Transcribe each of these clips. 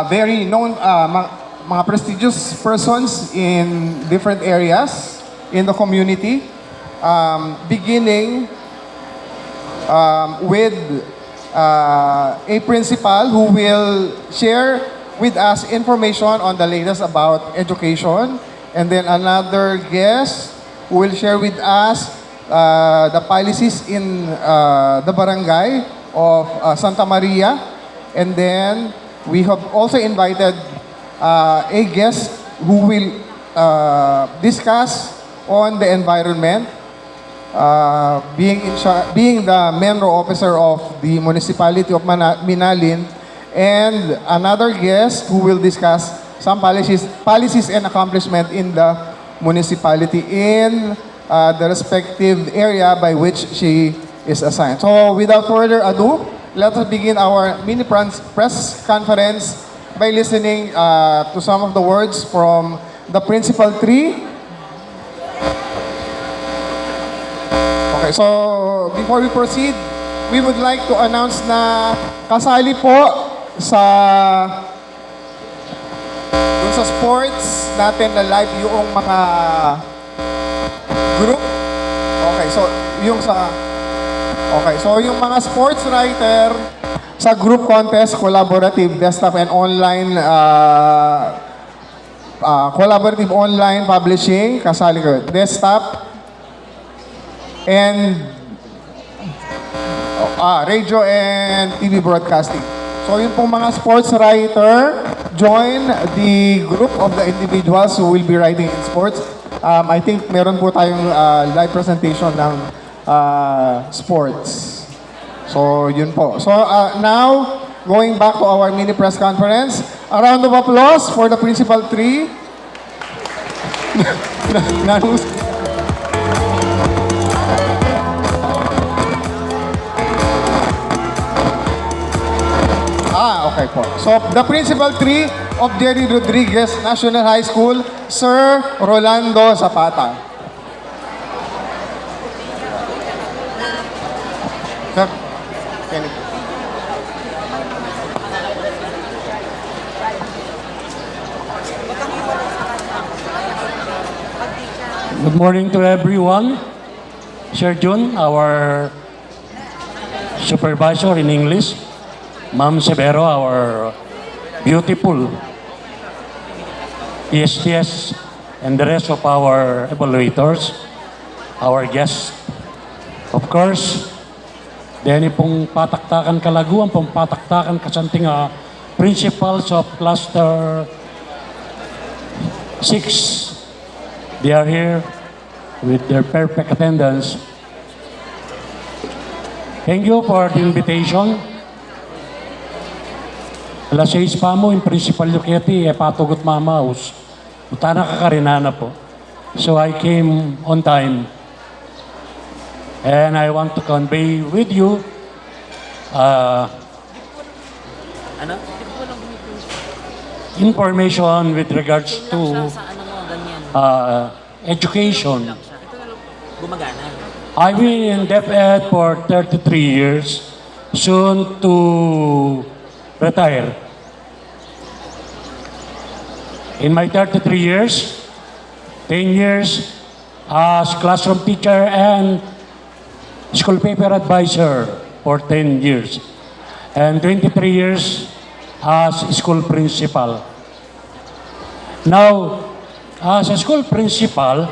very known, mga prestigious persons in different areas in the community, beginning with a principal who will share with us information on the latest about education, and then another guest who will share with us the policies in the barangay of Santa Maria, and then we have also invited a guest who will discuss on the environment, being the Menro officer of the municipality of Minalin, and another guest who will discuss some policies and accomplishment in the municipality in the respective area by which she is assigned. So without further ado, let us begin our mini press conference by listening to some of the words from the Principal 3. Okay, so before we proceed, we would like to announce na kasali po dun sa sports natin na live yung mga group. Okay, so yung mga sports writer sa group contest, collaborative, desktop and online, collaborative online publishing, kasali ko. Desktop and radio and TV broadcasting. So yung pong mga sports writer, join the group of the individuals who will be writing in sports. I think meron po tayong live presentation ng sports. So yun po. So now, going back to our mini press conference, a round of applause for the Principal 3. Okay po. So, the Principal 3 of Jerry Rodriguez National High School, Sir Rolando Zapata. Sir, Good morning to everyone. Sir Jun, our supervisor in English. Ma'am Severo, our beautiful ESTS, and the rest of our evaluators, our guests. Of course, dahil pong pataktakan Kalaguan, pong pataktakan Kasanting principals of Cluster 6. They are here with their perfect attendance. Thank you for the invitation. Alas 6 pa mo, yung Principal Luquete, patugot mamaus. Buta nakakarinana po. So I came on time. And I want to convey with you information with regards to education. I've been in DepEd for 33 years, soon to retire. In my 33 years, 10 years as classroom teacher and school paper advisor for 10 years, and 23 years as school principal. Now, as a school principal,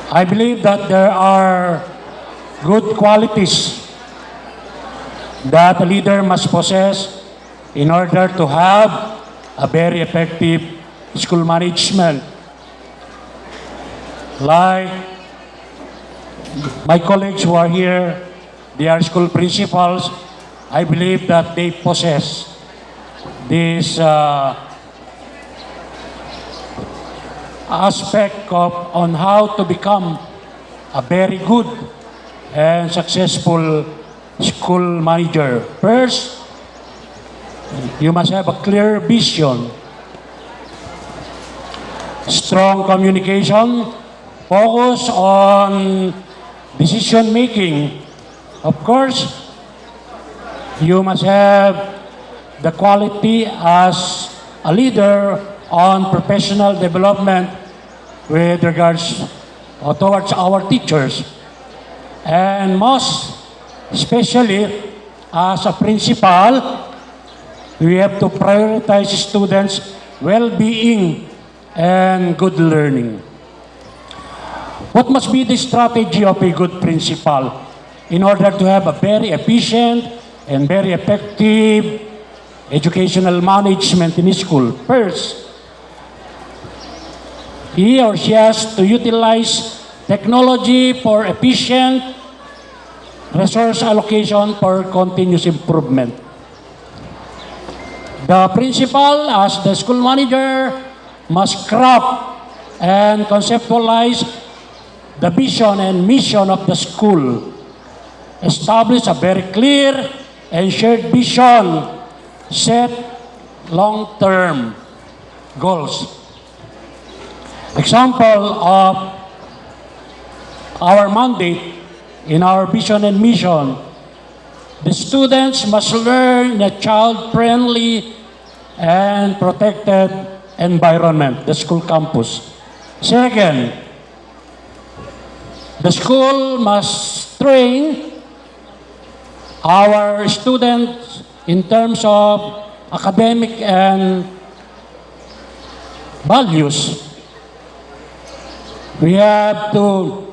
I believe that there are good qualities that a leader must possess in order to have a very effective school management. Like my colleagues who are here, they are school principals. I believe that they possess this aspect on how to become a very good and successful school manager. First, you must have a clear vision, strong communication, focus on decision making. Of course, You must have the quality as a leader on professional development with regards towards our teachers. And most especially as a principal, we have to prioritize students' well-being and good learning. What must be the strategy of a good principal in order to have a very efficient and very effective educational management in school? First, he or she has to utilize technology for efficient resource allocation for continuous improvement. The principal, as the school manager, must craft and conceptualize the vision and mission of the school. Establish a very clear and shared vision. Set long-term goals. Example of our mandate in our vision and mission: the students must learn in a child-friendly and protected environment, the school campus. Second, the school must train our students in terms of academic and values. We have to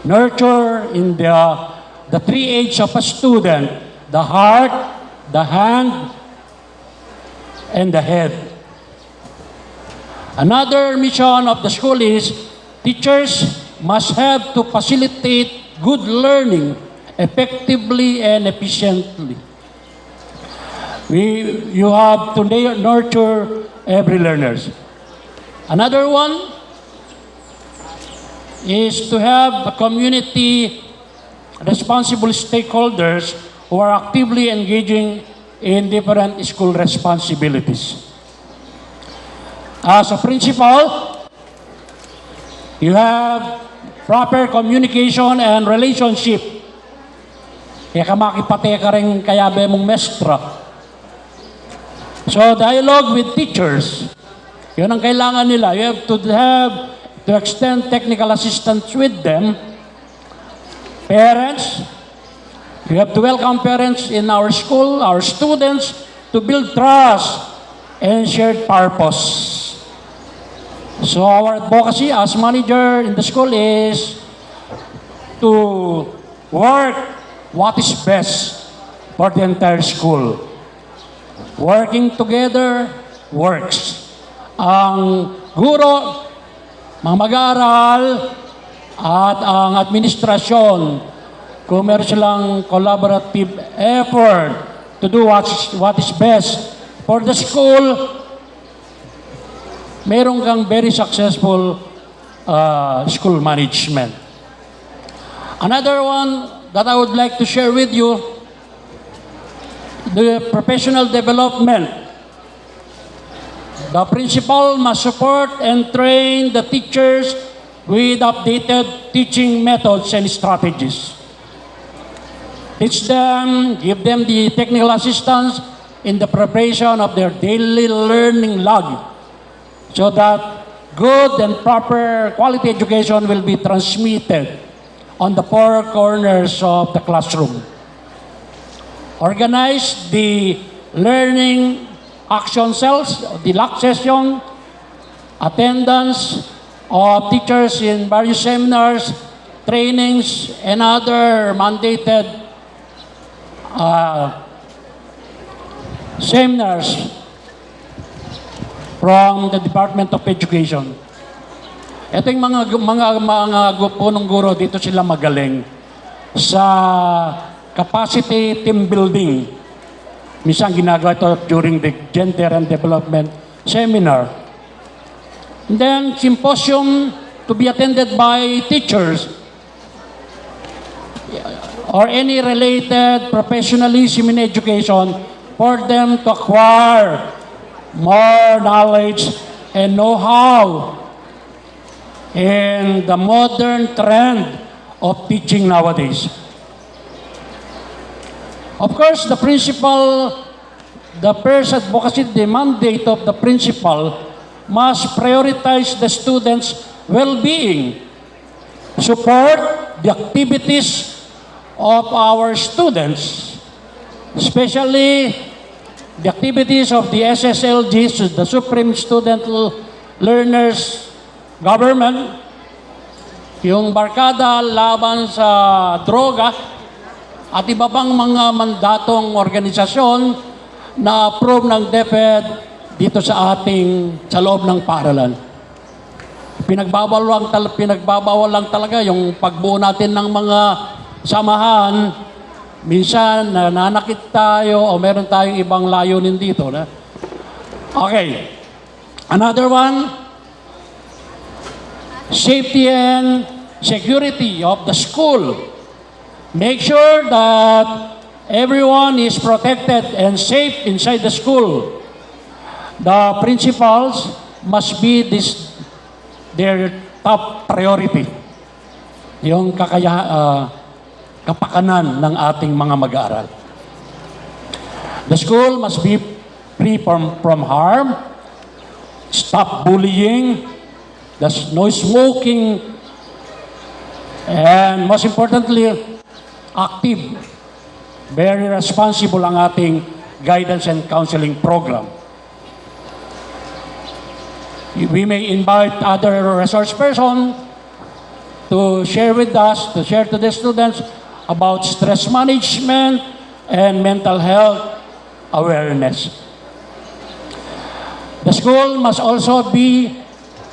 nurture in the three H's of a student: the heart, the hand, and the head. Another mission of the school is teachers must have to facilitate good learning effectively and efficiently. You have to nurture every learners. Another one is to have a community responsible stakeholders who are actively engaging in different school responsibilities. As a principal, you have proper communication and relationship. Kaya ka makipate ka rin kayabe mong mestra. So, dialogue with teachers. Yun ang kailangan nila. You have to extend technical assistance with them. Parents, you have to welcome parents in our school, our students, to build trust and shared purpose. So our advocacy as manager in the school is to work what is best for the entire school. Working together works. Ang guro, mga mag-aaral, at ang administrasyon, kung meron silang collaborative effort to do what is best for the school, meron kang very successful school management. Another one that I would like to share with you, the professional development. The principal must support and train the teachers with updated teaching methods and strategies. Teach them, give them the technical assistance in the preparation of their daily learning log, so that good and proper quality education will be transmitted on the four corners of the classroom. Organize the learning action cells, the LAC session, attendance of teachers in various seminars, trainings, and other mandated seminars from the Department of Education. Ito yung mga punong guro, dito sila magaling sa capacity team building. Minsan ginagawa ito during the Gender and Development Seminar. And then symposium to be attended by teachers or any related professionalism in education for them to acquire more knowledge and know-how in the modern trend of teaching nowadays. Of course, the principal, the first advocacy, the mandate of the principal must prioritize the students' well-being, support the activities of our students, especially the activities of the SSLGs, the Supreme Student Learners Government, yung barkada laban sa droga, at iba pang mga mandatong organisasyon na approve ng DepEd dito sa loob ng paaralan. Pinagbabawal lang talaga yung pagbuo natin ng mga samahan. Minsan, nananakit tayo o meron tayong ibang layunin dito. Na? Okay. Another one, safety and security of the school. Make sure that everyone is protected and safe inside the school. The principals must be their top priority. Yung kapakanan ng ating mga mag-aaral. The school must be free from harm, stop bullying, there's no smoking, and most importantly, active, very responsible ang ating guidance and counseling program. We may invite other resource person to share with us, to share to the students about stress management and mental health awareness. The school must also be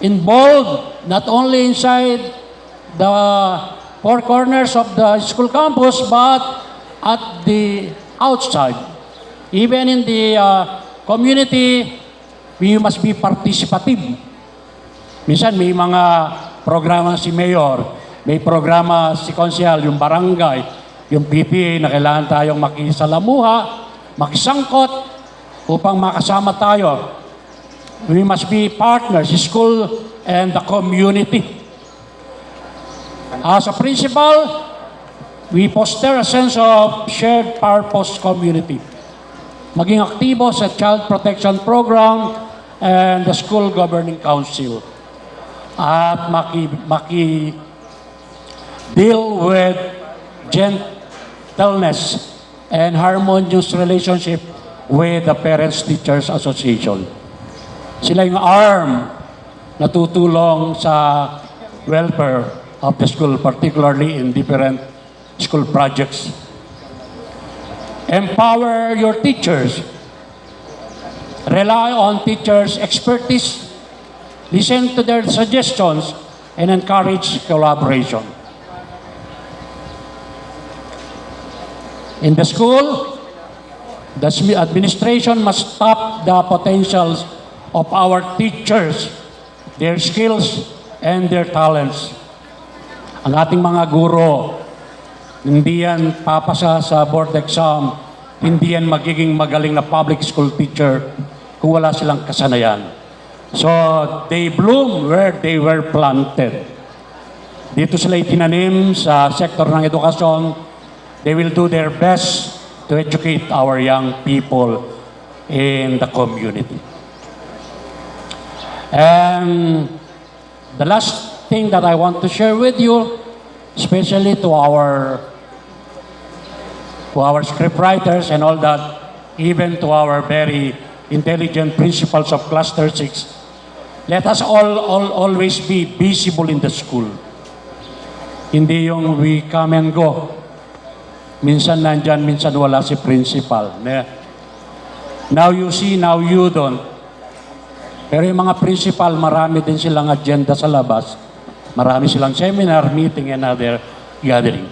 involved not only inside the four corners of the school campus but at the outside. Even in the community, we must be participative. Minsan may mga programa si Mayor, may programa si Konsehal, yung barangay, yung PTA na kailangan tayong makisalamuha, makisangkot upang makasama tayo. We must be partners, school and the community. As a principal, we foster a sense of shared purpose community. Maging aktibo sa Child Protection Program and the School Governing Council. At deal with gentleness and harmonious relationship with the Parents-Teachers Association. Sila yung arm na tutulong sa welfare of the school, particularly in different school projects. Empower your teachers. Rely on teachers' expertise. Listen to their suggestions and encourage collaboration. In the school, the administration must tap the potentials of our teachers, their skills, and their talents. Ang ating mga guro, hindi yan papasa sa board exam, hindi yan magiging magaling na public school teacher kung wala silang kasanayan. So, they bloom where they were planted. Dito sila itinanim sa sektor ng edukasyon. They will do their best to educate our young people in the community. And the last thing that I want to share with you, especially to our scriptwriters and all that, even to our very intelligent principals of Cluster 6, let us always be visible in the school. Hindi yung we come and go. Minsan nandyan, minsan wala si principal. Now you see, now you don't. Pero yung mga principal, marami din silang agenda sa labas. Marami silang seminar, meeting, and other gathering.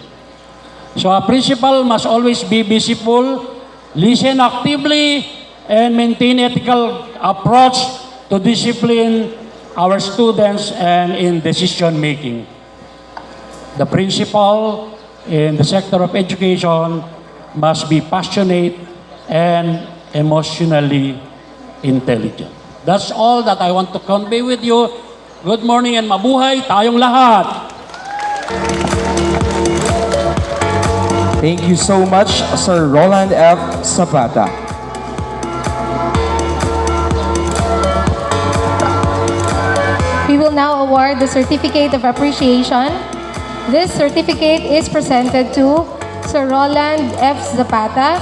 So a principal must always be visible, listen actively, and maintain ethical approach to discipline our students and in decision making. The principal in the sector of education must be passionate and emotionally intelligent. That's all that I want to convey with you. Good morning and mabuhay tayong lahat. Thank you so much, Sir Roland F. Zapata. We will now award the Certificate of Appreciation. This certificate is presented to Sir Roland F. Zapata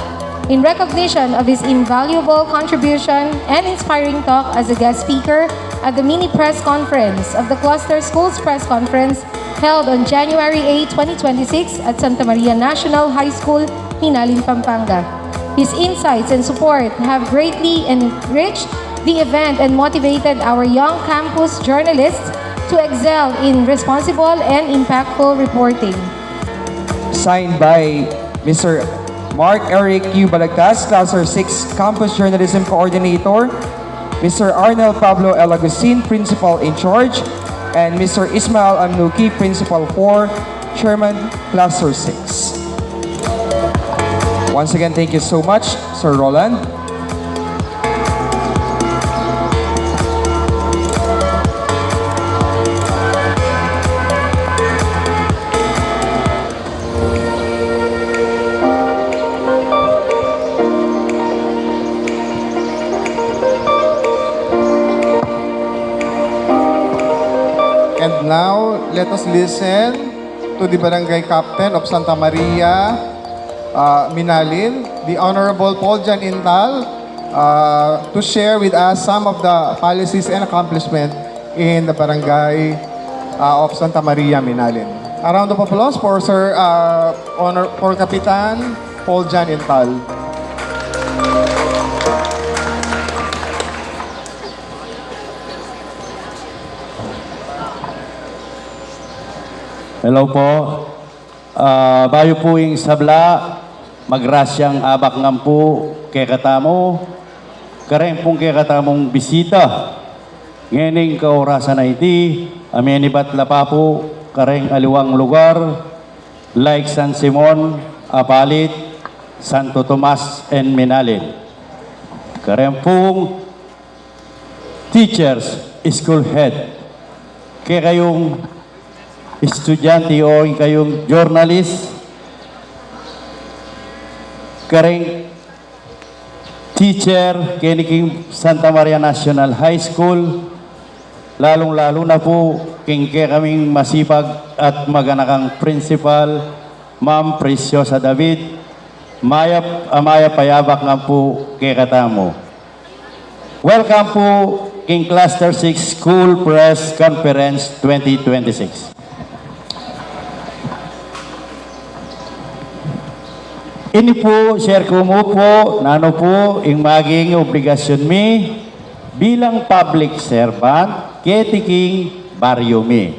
in recognition of his invaluable contribution and inspiring talk as a guest speaker at the mini press conference of the Cluster Schools Press Conference held on January 8, 2026 at Santa Maria National High School, Minalin, Pampanga. His insights and support have greatly enriched the event and motivated our young campus journalists to excel in responsible and impactful reporting. Signed by Mr. Mark Eric U. Balagtas, Cluster 6 Campus Journalism Coordinator, Mr. Arnel Pablo L. Agustin, Principal in Charge, and Mr. Ismael Amnuki, Principal 4, Chairman, Cluster 6. Once again, thank you so much, Sir Roland. And now, let us listen to the Barangay Captain of Santa Maria, Minalin, the Honorable Paul Jan Intal, to share with us some of the policies and accomplishments in the Barangay of Santa Maria, Minalin. A round of applause for Sir for Kapitan Paul Jan Intal. Hello po. Bayo po yung sabla, magrasyang abak ngam po kay katamo, kareng pong kay katamong bisita. Ngening kaorasan na iti, amenibat lapa po, kareng aliwang lugar, like San Simon, Apalit, Santo Tomas, and Minalin. Kareng pong teachers, school head, kay kayong estudyante o kayong journalist, kareng teacher, kiniking Santa Maria National High School, lalong-lalo na po king kaming masipag at maganakang principal, Ma'am Preciosa David, Amaya Payabak nga po kay katamo. Welcome po king Cluster 6 School Press Conference 2026. Ini po, share ko mo po, nano po, yung maging obligasyon mi bilang public servant, ketiking baryo mi.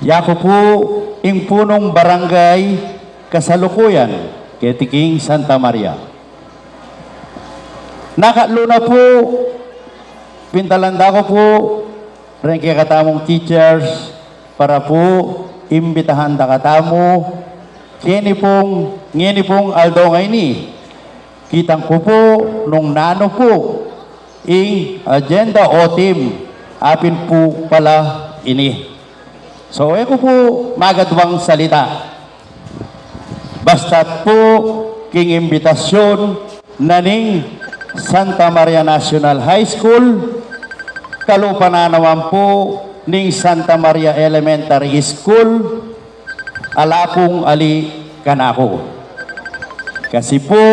Yako po, yung punong barangay kasalukuyan, ketiking Santa Maria. Nakalo na po, pintalanda ko po, rin kaya katamong teachers, para po, imbitahan da katamo, ngeni pong aldo ngay ni, kitang ko po, nung nano po, ing agenda o team, apin po pala ini. So, eko po magadwang salita. Basta't po, king imbitasyon, naning Santa Maria National High School, kalupananawan po, ning Santa Maria Elementary School, alakong ali kanako. Kasi po,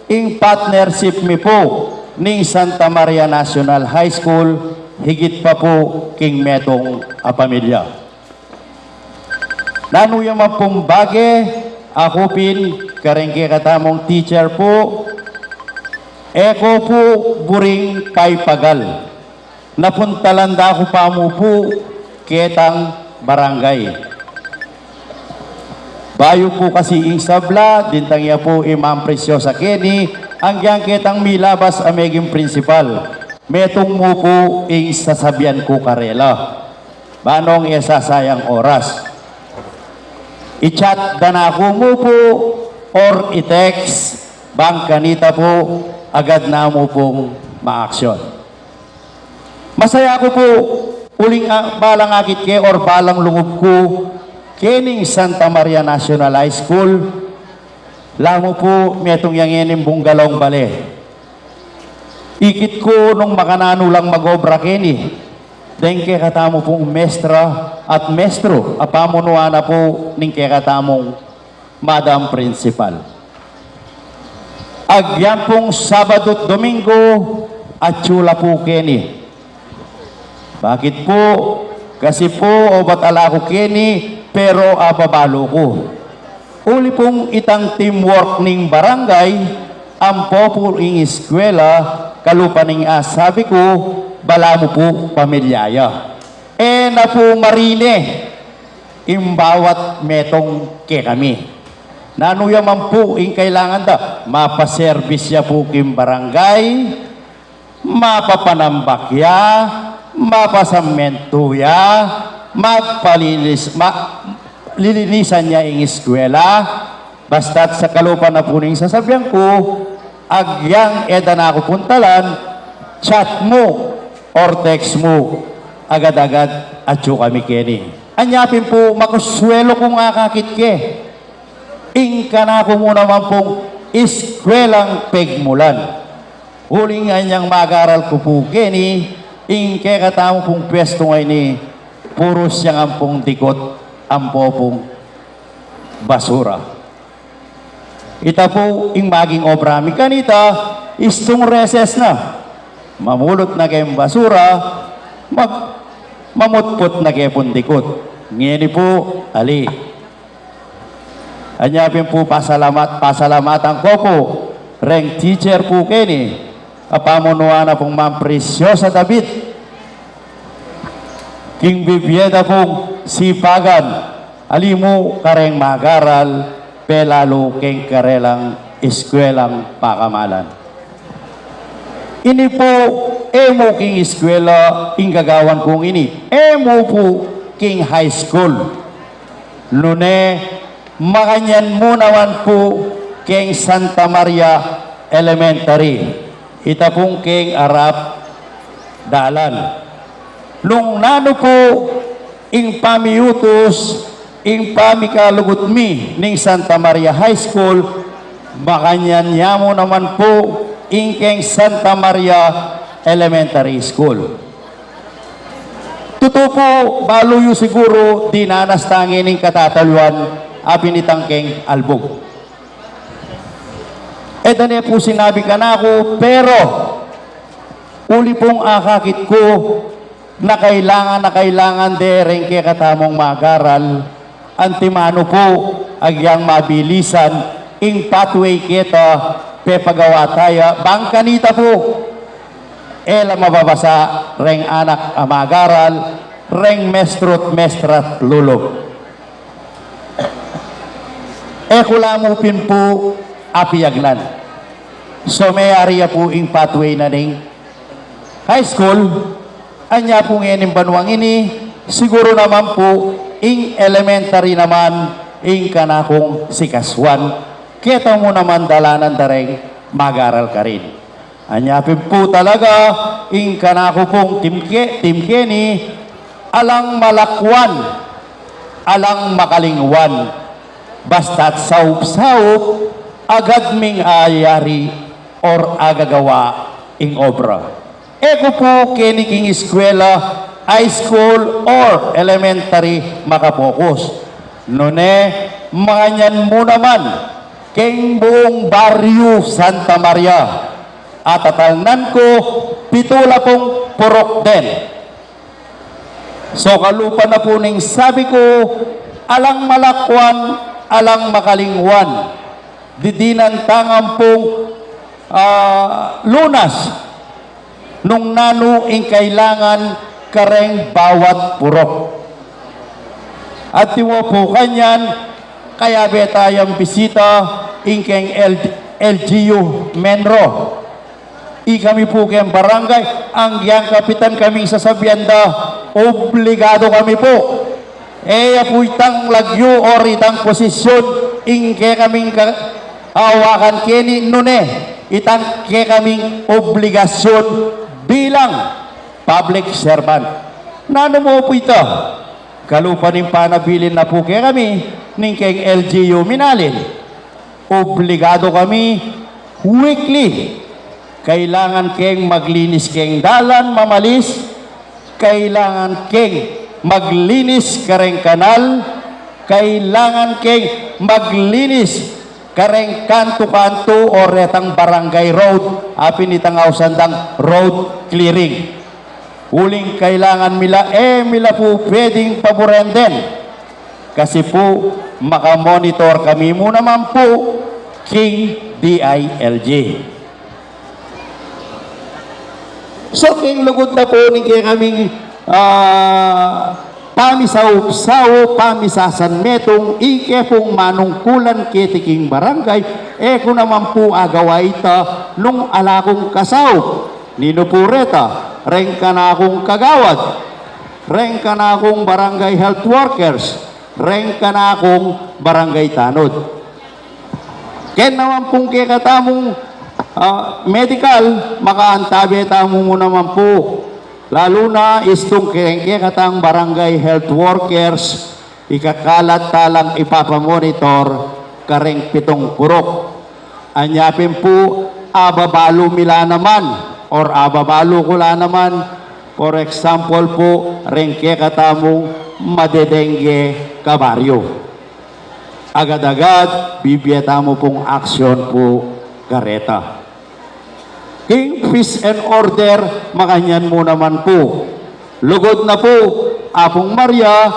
ing partnership mi po ning Santa Maria National High School, higit pa po king metong a pamilya. Nanuyama pong bage, ako pin, karengke katamong teacher po, eko po buring paypagal. Napuntalanda ko pa mo po, ketang barangay. Bayo po kasi ing sabla, dintang iya po Imam Preciosa Kenny, ang yang ketang milabas ameging principal. Metong mo po ing sasabihan ko karela. Banong iya sasayang oras. I-chat danako mo po or i-text, bang kanita po, agad na mo pong ma-action. Masaya ko po, uling balang akit ke or balang lungub ko, kening Santa Maria National High School, Lamo po, metong yanginim bunggalong bale. Ikit ko nung makanano lang magobra kini. Dahil kaya katamo pong mestra at mestro, apamunuan na po ning kaya katamong Madam Principal. Agyan pong Sabado at Domingo at tsula po kini. Bakit po? Kasi po, o ba't ala ko kini, pero ababalo ko. Uli pong itang teamwork ning barangay, ang po ing eskwela, kalupa ning sabi ko, bala mo po pamilyaya. Na po marine, imbawat metong ke kami. Nanuyaman po ing kailangan da, mapaservice ya po kim barangay, mapapanambak ya, mapasamento ya, lilinisan niya ing eskwela, basta't sa kalupa na po ning sasabihan ko, agyang eda na ako puntalan, chat mo or text mo, agad-agad at kami kini. Anyapin po, makuswelo kung akakit ke. Ingka na ako muna man pong iskwelang pegmulan. Huling anyang mag-aral ko po kini, ingke katamo pong pwesto ngay ni, puro siyang ampong dikot, ampo pong basura. Ita po, ing maging obra mi kanita, istong reses na. Mamulot na kayong basura, mamutput na kayo pong dikot. Ngini po, ali. Anyapin po pasalamatan ko po, reng teacher po kini, apamunuan na pong Ma'am Preciosa David, king bibyeda pong sipagan, alimu kareng magaral, pelalo king karelang eskwelang pakamalan. Ini po, emo king eskwela, ing gagawan kong ini, emo po king high school. Lune, makanyan mo naman po king Santa Maria Elementary. Ita pong king Arap Dalan. Nung nano po, ing pamiutos, ing pamikalugot mi, ning Santa Maria High School, makanyan niya mo naman po, ing king Santa Maria Elementary School. Totoo po, baluyo siguro, dinanastangin ning katataluan, apinitangking albog. Dane po sinabi ka na ako, pero uli pong akakit ko na kailangan dereng kaya katamong magaral, antimano po agyang mabilisan, ing pathway kita, pepagawa tayo, bangkanita po, ela mababasa, reng anak amagaral, reng mestrot mestrat lulog. Kulamupin po apiyagnan. So may area po ing pathway na ning high school. Anya po ngayon banuang ini, siguro naman po ing elementary naman ing kanakong sikaswan. Kita mo naman dalanan dareng mag-aral ka rin. Anya po talaga ing kanako pong timkeni, alang malakwan, alang makalingwan. Basta't saup-saup, agad ming ayari or agagawa ing obra. Eko po kiniking eskwela, high school or elementary makapokus. Nune, manganyan mo naman, king buong baryo Santa Maria. At atalnan ko, pitula pong purok din. So kalupa na po ning sabi ko, alang malakwan, alang makalingwan, didinan tangang pong lunas, nung nano ing kailangan kareng bawat purok. At tiwo po kanyan, kaya betayang bisita ing keng LGU Menro. Kami po kayang barangay, ang giyang kapitan kaming sasabianda, obligado kami po. Po itang lagyo or itang posisyon, ingke kaming awakan kini nune, itang ke kaming obligasyon bilang public servant. Nano mo po ito? Kalupa ng panabilin na po kaya kami, ning keng LGU Minalin. obligado kami weekly. Kailangan keng maglinis keng dalan, mamalis. Kailangan keng maglinis kareng kanal. Kailangan keng maglinis kareng kanto-kanto o retang barangay road. Apin itangaw sandang road clearing. Uling kailangan mila po pwedeng paborenden. Kasi po, makamonitor kami mo naman po King DILG. So, king lugod na po ni kaya kaming pamisaw-saw, pamisasan metong, ike pong manungkulan kitiking barangay, kung naman po agawa ita nung alakong kasaw, nino po reta, reng ka na akong kagawad, reng ka na akong barangay health workers, reng ka na akong barangay tanod. Ken naman pong kikatamong medical, makaantabi tamo mo naman po. Lalo na istong kekatang barangay health workers, ikakalat talang ipapamonitor kareng 7 purok. Anyapin po, ababalo mila naman or ababalo kula naman. For example po, reng kekatamong madedengge kabaryo. Agad-agad, bibiyata mo pong aksyon po kareta. King peace and order, makanyan mo naman po. Lugod na po, Apong Maria,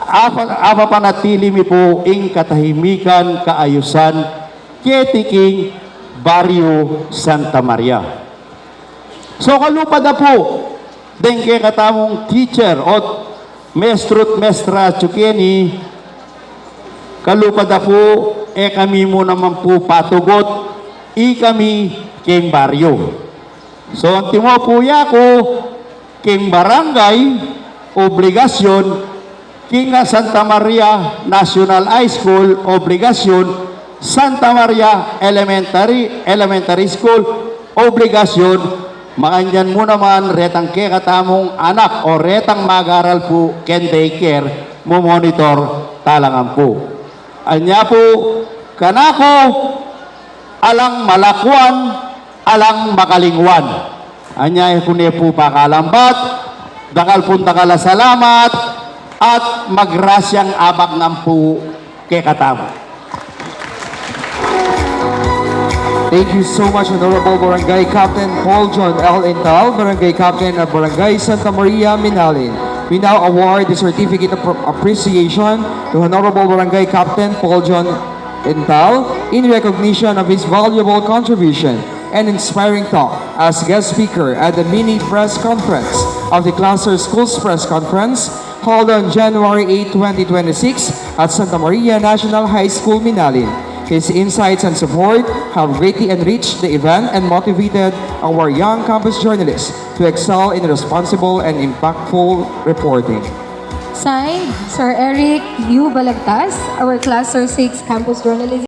apa panatili mi po ing katahimikan, kaayusan, ketiking Barrio Santa Maria. So kalupad na po, dengke katamong teacher o mestrut mestra Chukeni, kalupad na po, kami mo naman po patugot, kami King Barrio. So, ang timo po ko, King Barangay, obligasyon, King Santa Maria National High School, obligasyon, Santa Maria Elementary School, obligasyon, makanyan mo naman, retang katamong anak o retang mag-aral po, ken daycare, mo monitor talangan po. Anya po, kanako, alang malakwan, alang makalingwan. Anya kune po pakalambat, dakal punta kala salamat, at magrasyang abak ng po kekatama. Thank you so much, Honorable Barangay Captain Paul John L. Intal, Barangay Captain of Barangay Santa Maria, Minalin. We now award the Certificate of Appreciation to Honorable Barangay Captain Paul John Intal in recognition of his valuable contribution and inspiring talk as guest speaker at the mini press conference of the Cluster Schools Press Conference held on January 8, 2026 at Santa Maria National High School, Minalin. His insights and support have greatly enriched the event and motivated our young campus journalists to excel in responsible and impactful reporting. Signed, Sir Eric U. Balagtas, our Class 6 Campus Journalism